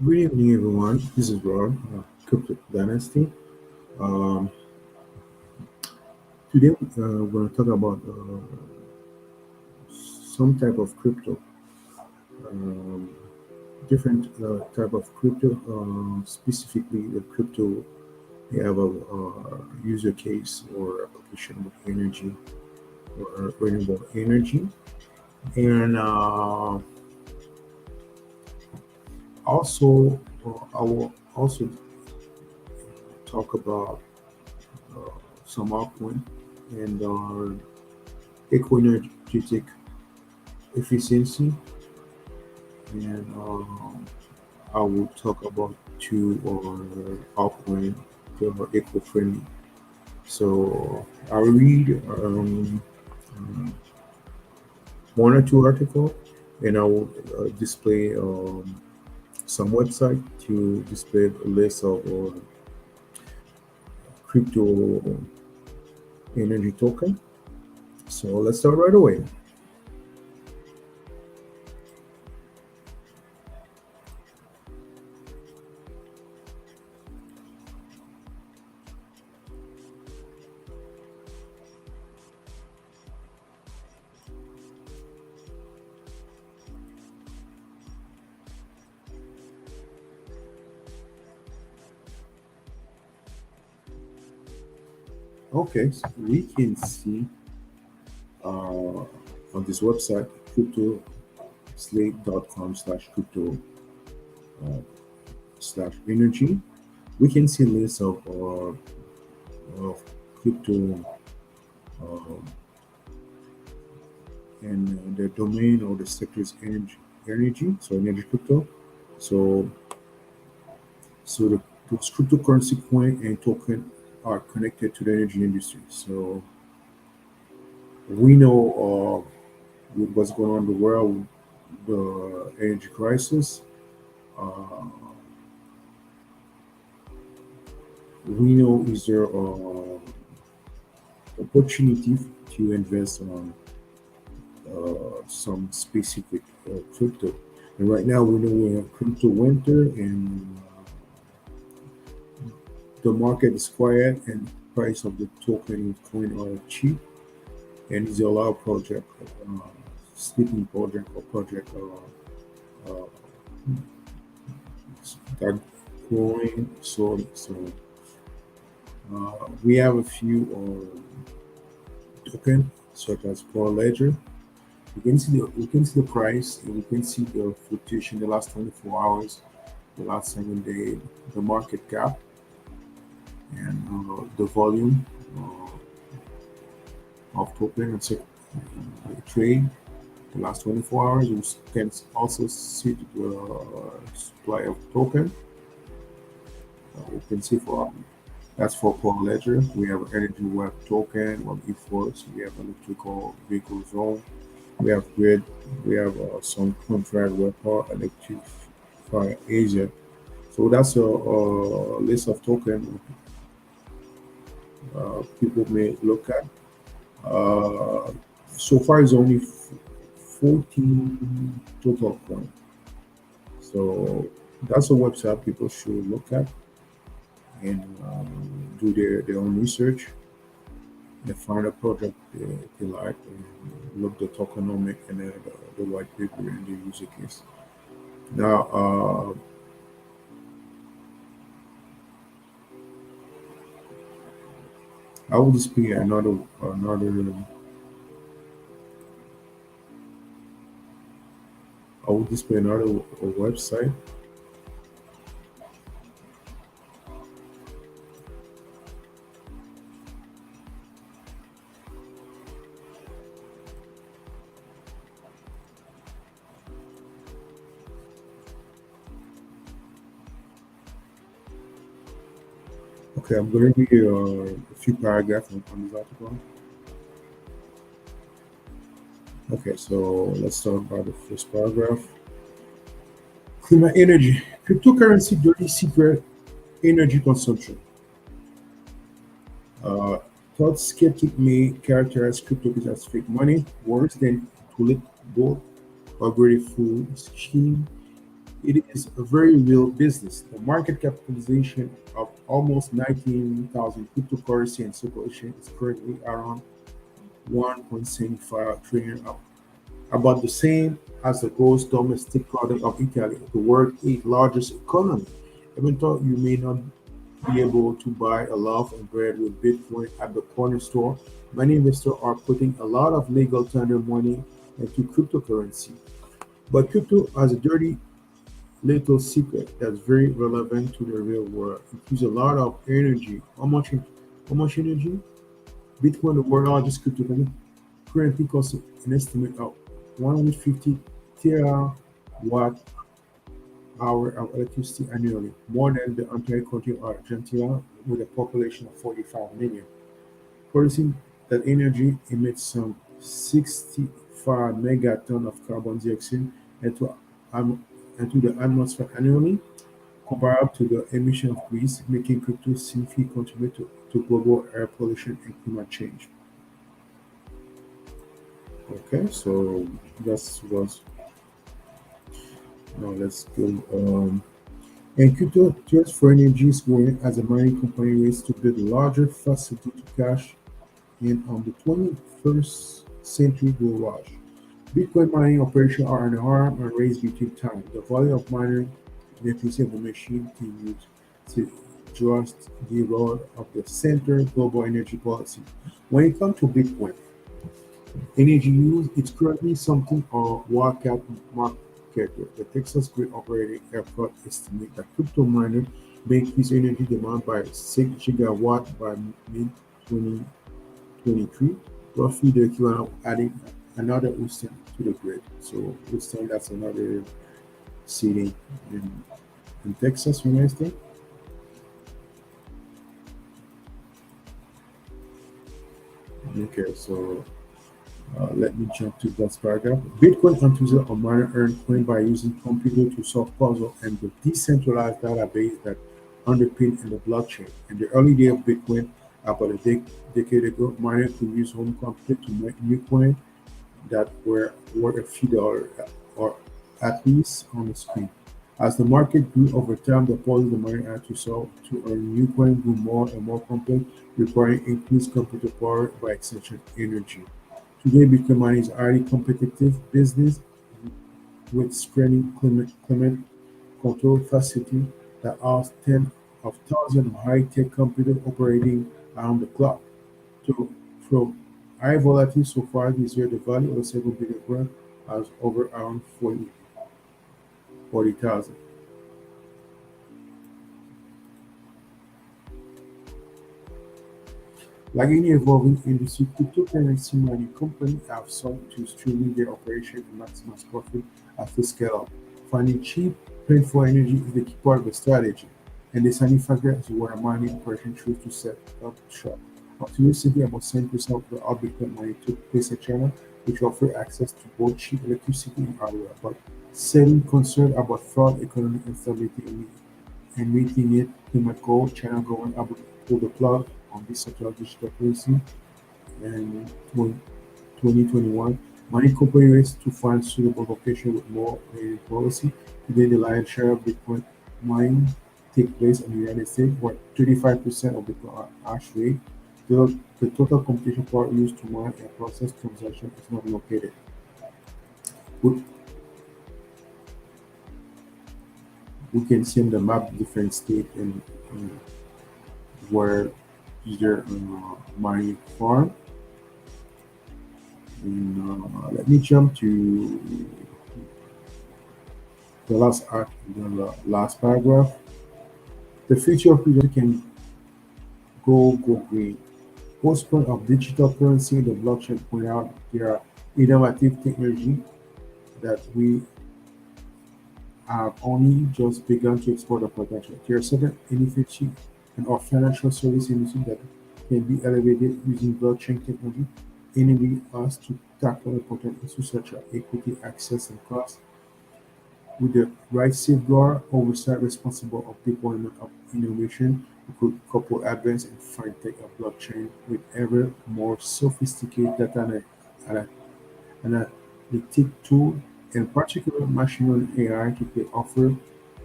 Good evening, everyone. This is Ron, Crypto Dynasty. Um, Today, we're going to talk about some type of crypto, um, different type of crypto. Specifically, the crypto they have a user case or application with energy or renewable energy, and also I will also talk about uh, some altcoin and eco-energetic efficiency, and I will talk about two altcoin that are eco-friendly. So I'll read one or two articles, and I will display some website to display a list of crypto energy token. So let's start right away. Okay, so we can see on this website cryptoslate.com/crypto uh, slash energy. We can see lists of crypto um, and the domain or the sector is energy, so energy crypto. So those cryptocurrency coin and token are connected to the energy industry. So we know with what's going on in the world, the energy crisis. Uh, we know is there opportunity to invest on some specific crypto. And right now we know we have crypto winter and the market is quiet and price of the token coin are cheap and is a lot of project, sleeping project or project that growing slowly. So we have a few token such as Core Ledger. We can see the price and we can see the fluctuation the last 24 hours, the last 7 days, the market cap and the volume of token and trade the last 24 hours. You can also see the supply of token. You can see for that's for Core Ledger. We have Energy Web token, Web E-Force. We have electrical vehicle zone. We have grid. We have some contract web power electrify Asia. So that's a list of token people may look at. Uh, so far, it's only 14 total coin. So that's a website people should look at and do their own research and find a project they like and look the tokenomic and the white paper and the user case. Now, I will display another website. Okay, I'm going to read a few paragraphs on this article. Okay, so let's start by the first paragraph. Cleaner energy. Cryptocurrency dirty secret energy consumption. Uh, Thought skeptic may characterize crypto as fake money, worse than tulip gold or very full scheme It is a very real business. The market capitalization of almost 19,000 cryptocurrency and circulation is currently around 1.75 trillion, about the same as the gross domestic product of Italy, the world's eighth largest economy. Even though you may not be able to buy a loaf of bread with Bitcoin at the corner store, many investors are putting a lot of legal tender money into cryptocurrency. But crypto has a dirty little secret that's very relevant to the real world. It uses a lot of energy. How much energy? Bitcoin, the world's largest cryptocurrency, currently costs an estimate of 150 terawatt hour of electricity annually, more than the entire country of Argentina with a population of 45 million. Producing that energy emits some 65 megaton of carbon dioxide into, um, into the atmosphere annually, comparable to the emission of Greece, making crypto significantly contribute to global air pollution and climate change. Okay, so that was now let's go. And crypto trades for energy is growing as a mining company races to build a larger facility to cash in on the 21st century gold rush. Bitcoin mining operations are an arm and race between time. The value of mining electricity of the machine can use to just the role of the center global energy policy. When it comes to Bitcoin, energy use is currently something of wildcat market. The Texas Grid Operating Airport estimates that crypto miners may increase energy demand by 6 gigawatt by mid 2023, roughly the equivalent of adding another Houston to the grid. So Houston, that's another city in Texas, United States. Okay, so let me jump to that paragraph. Bitcoin enthusiasts or miners earn coin by using computer to solve puzzles and the decentralized database that underpin in the blockchain. In the early day of Bitcoin, about a decade ago, miners could use home computer to make new coin that were worth a few dollars or at least on the screen. As the market grew over time, the puzzle the miner had to solve to earn new coin grew more and more complex, requiring increased computer power by extension energy. Today, Bitcoin mining is a highly competitive business with spreading climate control facility that house tens of thousands of high-tech computers operating around the clock. So, from high volatility so far this year, the value of a single Bitcoin has over around 40,000. Like any evolving industry, cryptocurrency mining companies have sought to streamline their operation and maximize profit as they scale up. Finding cheap, plentiful energy is the key part of the strategy, and the significant factor is where mining operations choose to set up shop. Up to recently, about 70% of the Bitcoin mining took place in China, which offered access to both cheap electricity and hardware, but setting concern about fraud, economic instability, and meeting it climate goal, China government able to pull the plug on this central digital currency in 2021. Many companies race to find suitable location with more policy. Today, the lion's share of Bitcoin mining take place in the United States, where 35% of Bitcoin hash rate. The total computation power used to mine and process transactions is not located. We, we can see in the map different state and where either mining farm. And let me jump to the last last paragraph. The future of crypto can go green. Postpoint of digital currency, the blockchain point out there are innovative technology that we have only just begun to explore the potential. There are certain inefficiency and or financial service industry that can be elevated using blockchain technology, enabling us to tackle important issues such as equity, access, and cost with the right safeguard, oversight responsible of deployment of innovation. We could couple advanced and fintech of blockchain with ever more sophisticated data ana- analytic tool In particular, machine learning AI can offer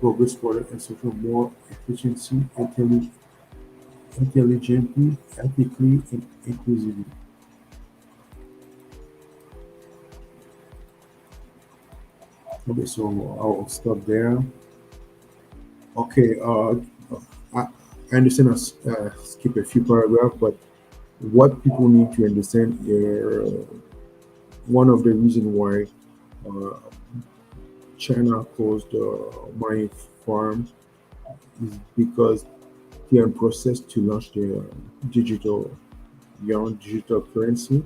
progress product and social more efficiency, intelligently, ethically, and inclusively. Okay, so I'll stop there. Okay, I understand skip a few paragraphs, but what people need to understand is one of the reasons why uh, China closed mining farms is because they are in process to launch their digital digital currency,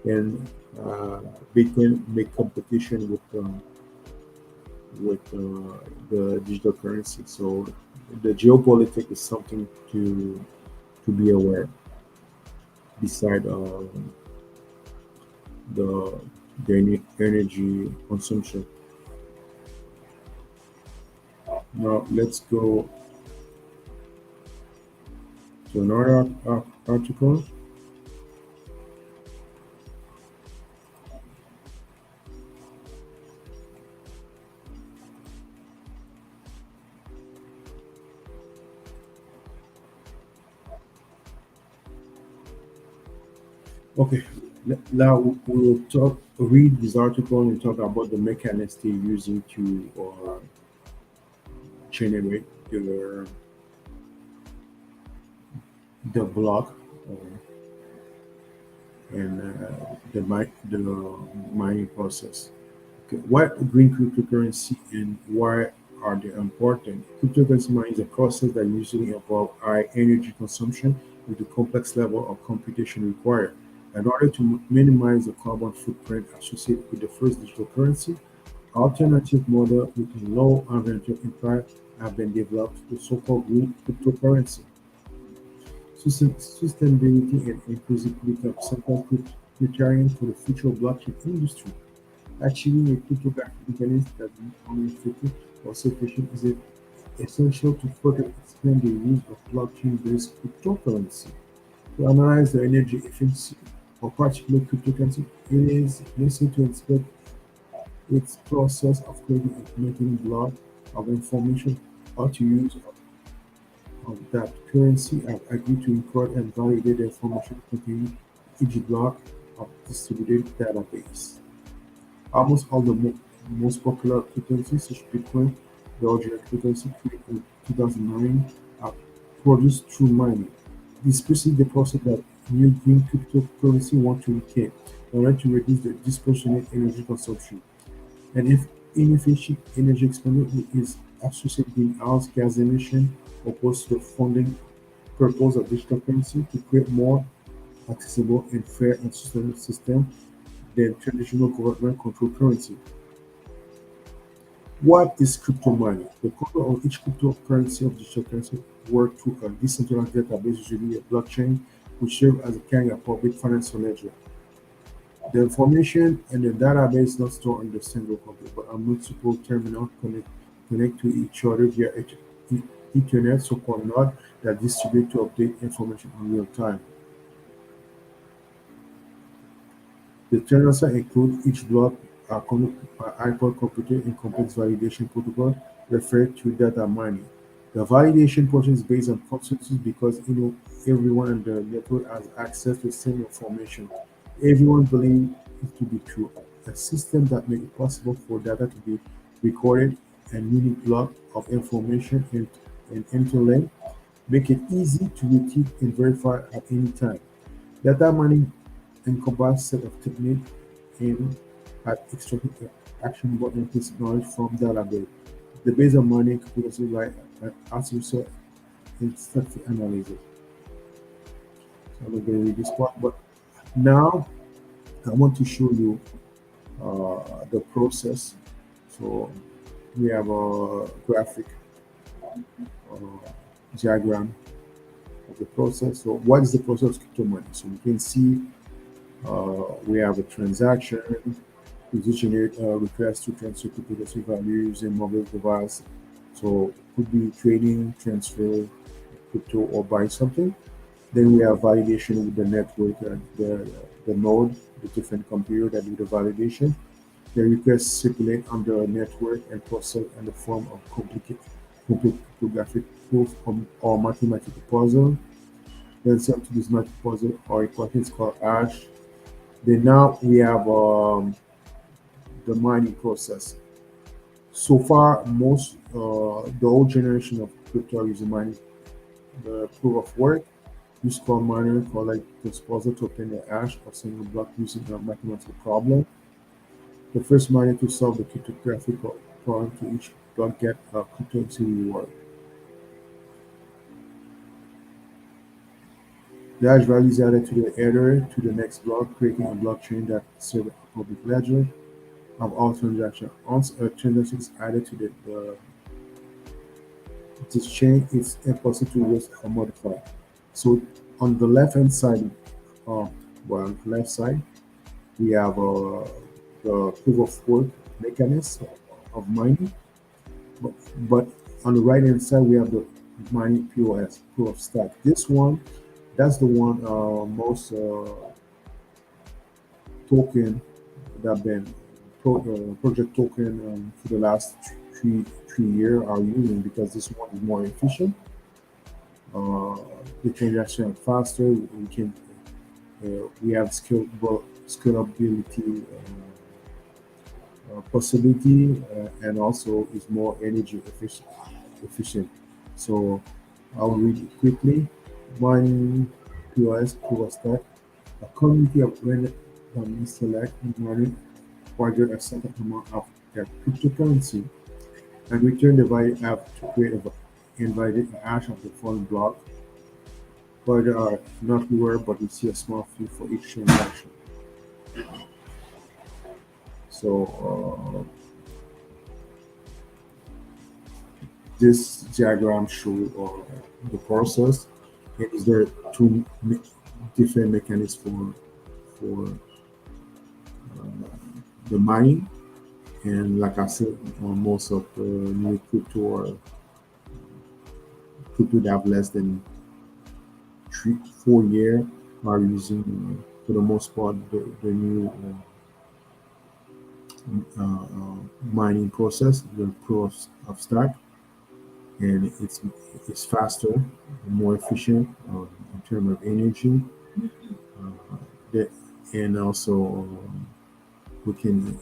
and Bitcoin make competition with the digital currency. So the geopolitics is something to be aware beside the energy consumption. Now let's go to another article. Okay, now we will read this article and talk about the mechanisms they're using to generate the block and the mining process. Okay, what green cryptocurrency and why are they important? Cryptocurrency mining is a process that usually involves high energy consumption with a complex level of computation required. In order to minimize the carbon footprint associated with the first digital currency, alternative models with low environmental impact have been developed, the so-called green cryptocurrency. Sustainability and inclusivity are central criterion for the future blockchain industry. Achieving a cryptographic intelligence that is not only effective but also efficient is essential to further expand the use of blockchain-based cryptocurrency. To analyze the energy efficiency of particular cryptocurrency, it is necessary to inspect its process of creating and implementing block of information, how to use of that currency and agree to encode and validate the information contained in each block of distributed database. Almost all the most popular cryptocurrencies, such as Bitcoin, the original cryptocurrency created in 2009, are produced through mining. This is precisely the process that new green cryptocurrency want to recreate in order to reduce the disproportionate energy consumption. And if inefficient energy expenditure is associated with greenhouse gas emission opposed to the funding purpose of digital currency to create more accessible and fair and sustainable system than traditional government controlled currency. What is crypto money? The code of each cryptocurrency of digital currency work through a decentralized database, usually a blockchain, which serve as a kind of public financial ledger. The information in the database is not stored on the single computer, but on multiple terminals connect to each other via Ethernet, so-called node, that distribute to update information in real time. The terminals include each block are connected by hypercomputer and complex validation protocol referred to data mining. The validation portion is based on consensus because everyone in the network has access to the same information. Everyone believes it to be true. A system that makes it possible for data to be recorded and unique block of information and interlink make it easy to retrieve and verify at any time. Data mining encompasses set of techniques aimed at extracting actionable implicit knowledge from database. The base of mining computer like artificial instructive analysis. So I'm not going to read this part, but now I want to show you the process. So we have a graphic diagram of the process. So what is the process of crypto money? So you can see we have a transaction to generate a request to transfer cryptocurrency value using mobile device. So could be trading, transfer crypto, or buy something. Then we have validation with the network, the node, the different computer that do the validation. The requests circulate on the network and process in the form of complex cryptographic proof or mathematical puzzle. Then sent to this mathematical puzzle or equation is called hash. Then now we have the mining process. So far, the old generation of crypto are using mining, the proof of work. Use called miner collect this puzzle to obtain the hash of single block using a mathematical problem. The first miner to solve the cryptographic problem to each block get a cryptocurrency reward. The hash value is added to the header to the next block, creating a blockchain that serves a public ledger of all transactions. Once a transaction is added to this chain, it's impossible to erase or modify. So on the left hand side, uh, left side, we have the proof of work mechanism of mining, but, but on the right hand side, we have the mining POS, proof of stake. This one, that's the one most token that been project token for the last three years are using because this one is more efficient. Uh, the transaction are faster. We have scalability possibility and also is more energy efficient. So I'll read it quickly. Mining POS proof of stake. A community of randomly select and money order a certain amount of their cryptocurrency and return the value app to create a invited hash of the following block. Order are not reward but receive a small fee for each transaction. So this diagram shows the process. It is there two different mechanisms for the mining, and like I said, most of the new crypto that have less than 3 4 years are using for the most part the new mining process, the proof of stake, and it's faster, more efficient in terms of energy. That, and also we can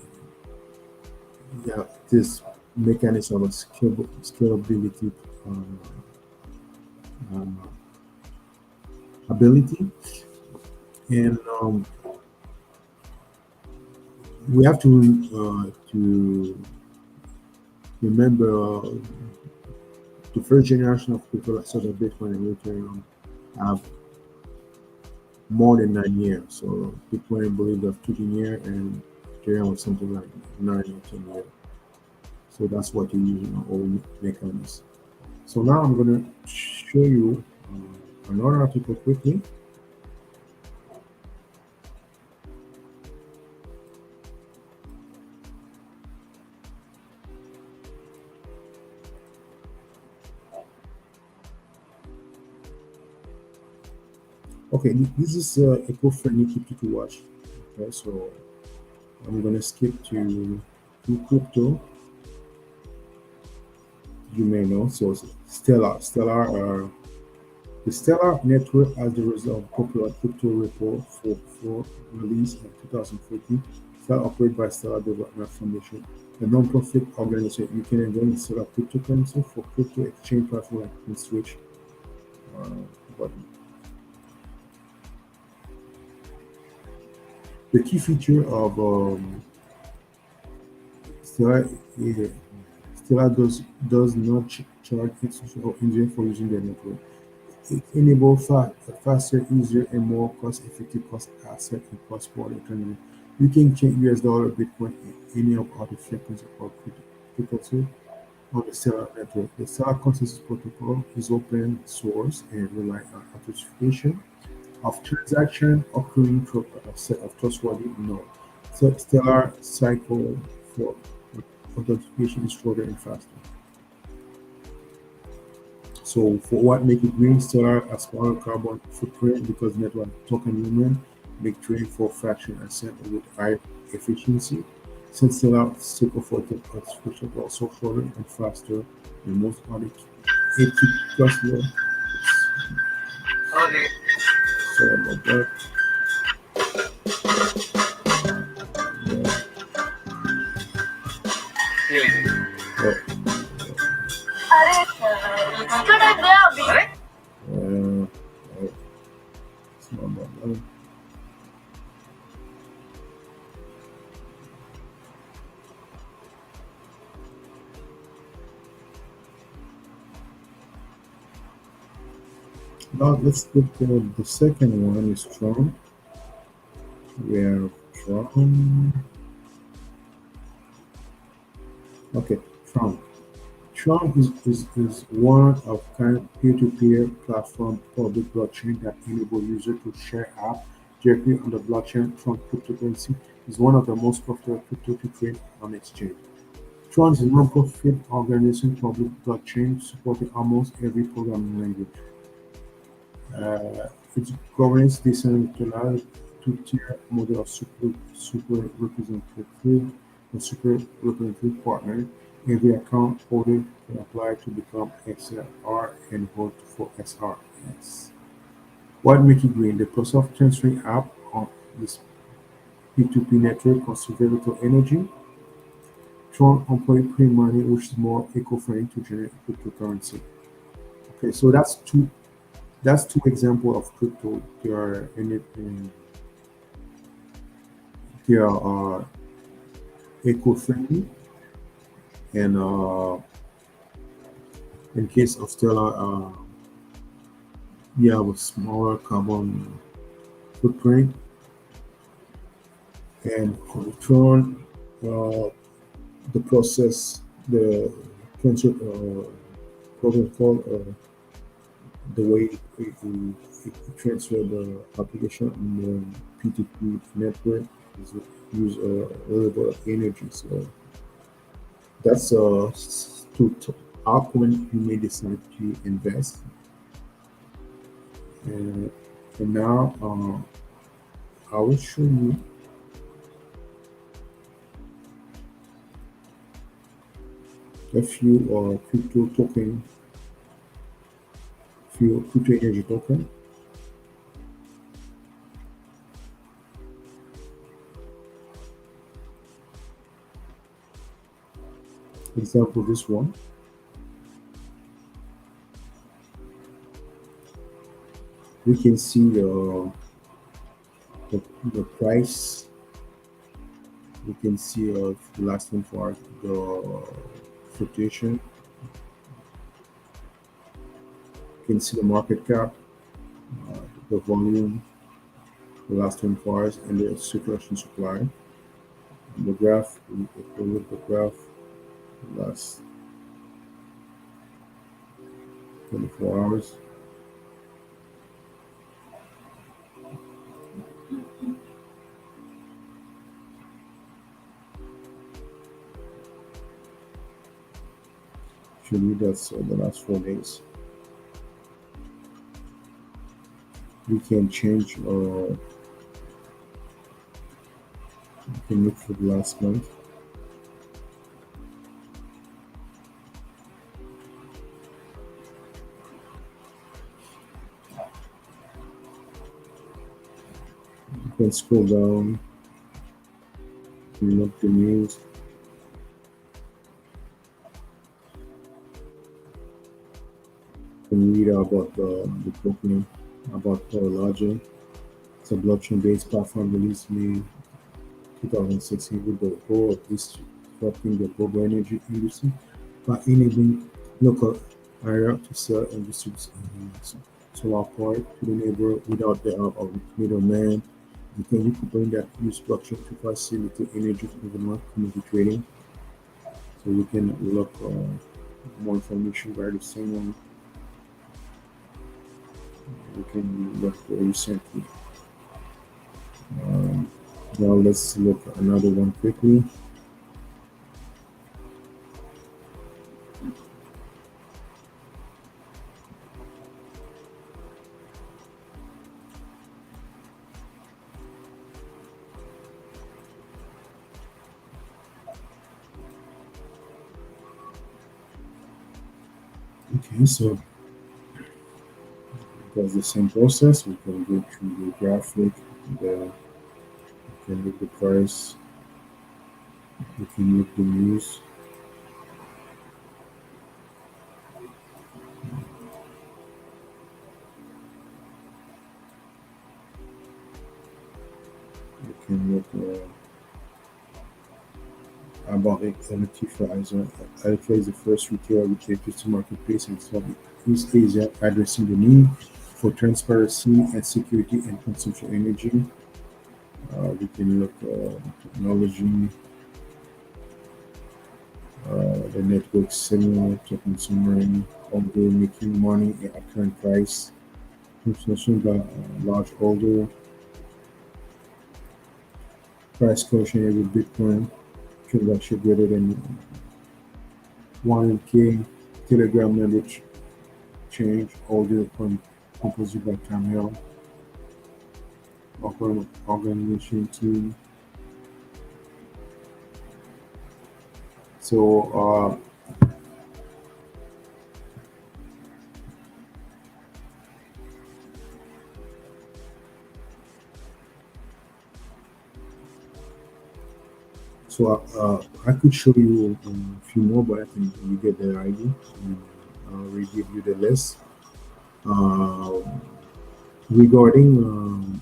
this mechanism of scalability um, um, ability, and we have to remember the first generation of people such as Bitcoin and Ethereum have more than 9 years. So Bitcoin believe of 15 years and Ethereum was something like 9 or 10 years. So that's what you use in our own mechanism. So now I'm going to show you another article quickly. Okay, this is eco-friendly crypto to watch. Okay, so I'm going to skip to crypto. You may know. So the Stellar network as the result of popular crypto report for release in 2014. Stellar operated by Stellar Development Foundation, a non-profit organization. You can enjoy the Stellar cryptocurrency for crypto exchange platform like Switch. Uh, but the key feature of Stellar is Stellar does not charge institutional or engineer for using their network. It enables a faster, easier, and more cost-effective cost asset and cross-border transaction. You can change US dollar, Bitcoin, any of other frequency or cryptocurrency on the Stellar network. The Stellar consensus protocol is open source and rely on authentication of transaction occurring through a set of trustworthy nodes. So Stellar cycle for authentication is shorter and faster. So for what make it green, Stellar has smaller carbon footprint because network token limit make trading for fraction and cent with high efficiency. Since the last cycle for the execution is also shorter and faster than most other 80 plus years. Sorry about that. Yeah. But, uh, it's not about that. Now let's look at the second one is Tron. Where Tron. Okay, Tron. Tron is one of kind peer-to-peer platform public blockchain that enable users to share app directly on the blockchain. Tron cryptocurrency is one of the most popular crypto to trade on exchange. Tron is a non-profit organization public blockchain supporting almost every programming language. Its governance decentralized two-tier model of super representative and super representative partner. Every account holder can apply to become XR and vote for SRS. What makes it green? The process of transferring app on this P2P network consumes very little energy. Tron employ pre-money, which is more eco-friendly to generate cryptocurrency. Okay, so that's two examples of crypto. They are eco-friendly, and in case of Stellar, you have a smaller carbon footprint, and for Tron, uh, the process, the transfer protocol, the way it transfer the application in the P2P network is use a little bit of energy. So that's to how when you may decide to invest. And, and now I will show you a few crypto token, few crypto energy token. Example, this one. We can see the price. We can see the last one for the fluctuation. You can see the market cap, the volume, the last 24 hours, and the circulation supply. The graph, if we look at the graph, last 24 hours. Actually, that's the last 4 days. We can change, we can look for the last month. You can scroll down, you look the news. You can read about the token, about Lodging. It's a blockchain-based platform released May 2016 with the goal of disrupting the global energy industry by enabling local area to sell and distribute solar power to the neighbor without the help of middleman. You could bring that use blockchain to facilitate energy movement, commodity trading. So you can look more information by the same one. You can look recently. Um, Now let's look at another one quickly. Okay, so that's the same process. We can go through the graphic, the we can look the price, we can look the news, we can look about Electrify. Electrify is the first retailer with electricity marketplace in Southeast Asia, addressing the need for transparency and security and consumption energy. We can look technology, the network similar to consumer, although making money at current price. International large order, price quotient every Bitcoin transaction greater than 1K, Telegram member change, order composed by Camel, organization team. I could show you a few more, but I think you get the idea. I already give you the list. Uh, regarding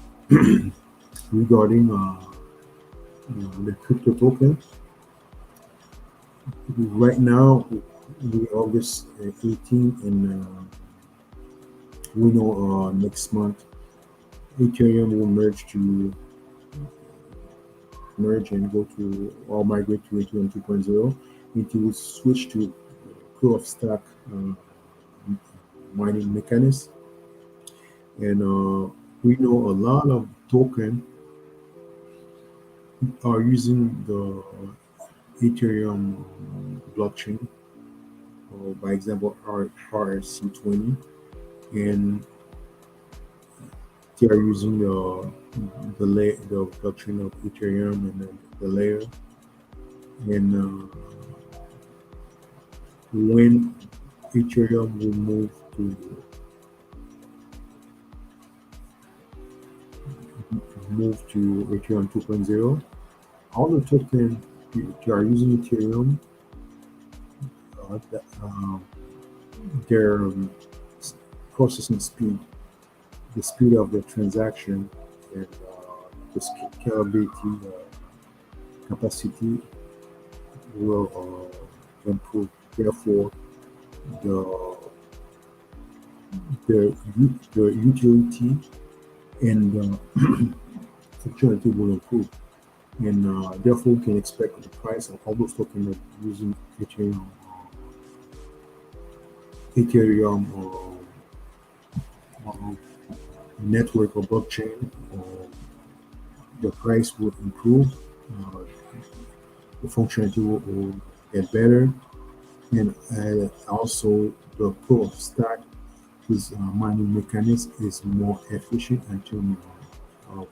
regarding the crypto token, right now we August 18, and we know next month Ethereum will merge and go to or migrate to Ethereum 2.0. It will switch to proof of stack mining mechanism, and we know a lot of token are using the Ethereum blockchain. By example, RC20, and they are using the blockchain of Ethereum and the layer. And when Ethereum will move to Ethereum 2.0, all the tokens that are using Ethereum, their processing speed, the speed of the transaction, and the scalability capacity will improve. Therefore, the the utility and functionality will improve, and therefore we can expect the price of all those tokens using Ethereum or network or blockchain, the price will improve, uh, the functionality will get better, and also the proof of stack with mining mechanism is more efficient in terms of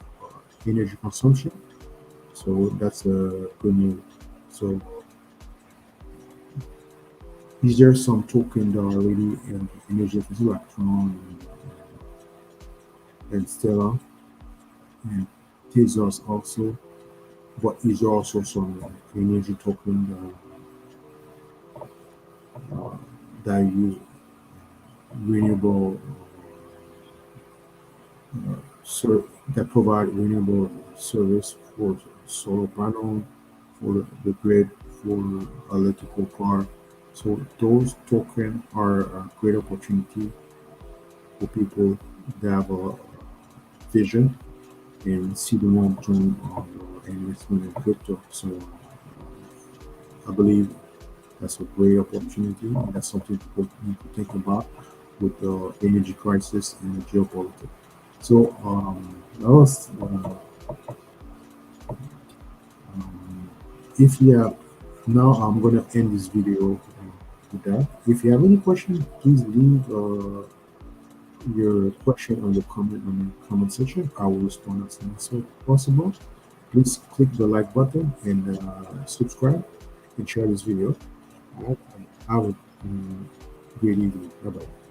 energy consumption. So that's a good news. So is there some token that are already energy efficient, like Tron and Stellar and Tezos also? But is there also some energy token that use renewable that provide renewable service for solar panel, for the grid, for electrical car? So those tokens are a great opportunity for people that have a vision and see the long term of investment in crypto. So I believe that's a great opportunity, and that's something people need to think about with the energy crisis and the geopolitics. So that was if you have now I'm gonna end this video with that. If you have any question, please leave your question on the comment section. I will respond as soon as possible. Please click the like button and subscribe and share this video. I would Great indeed. Bye bye.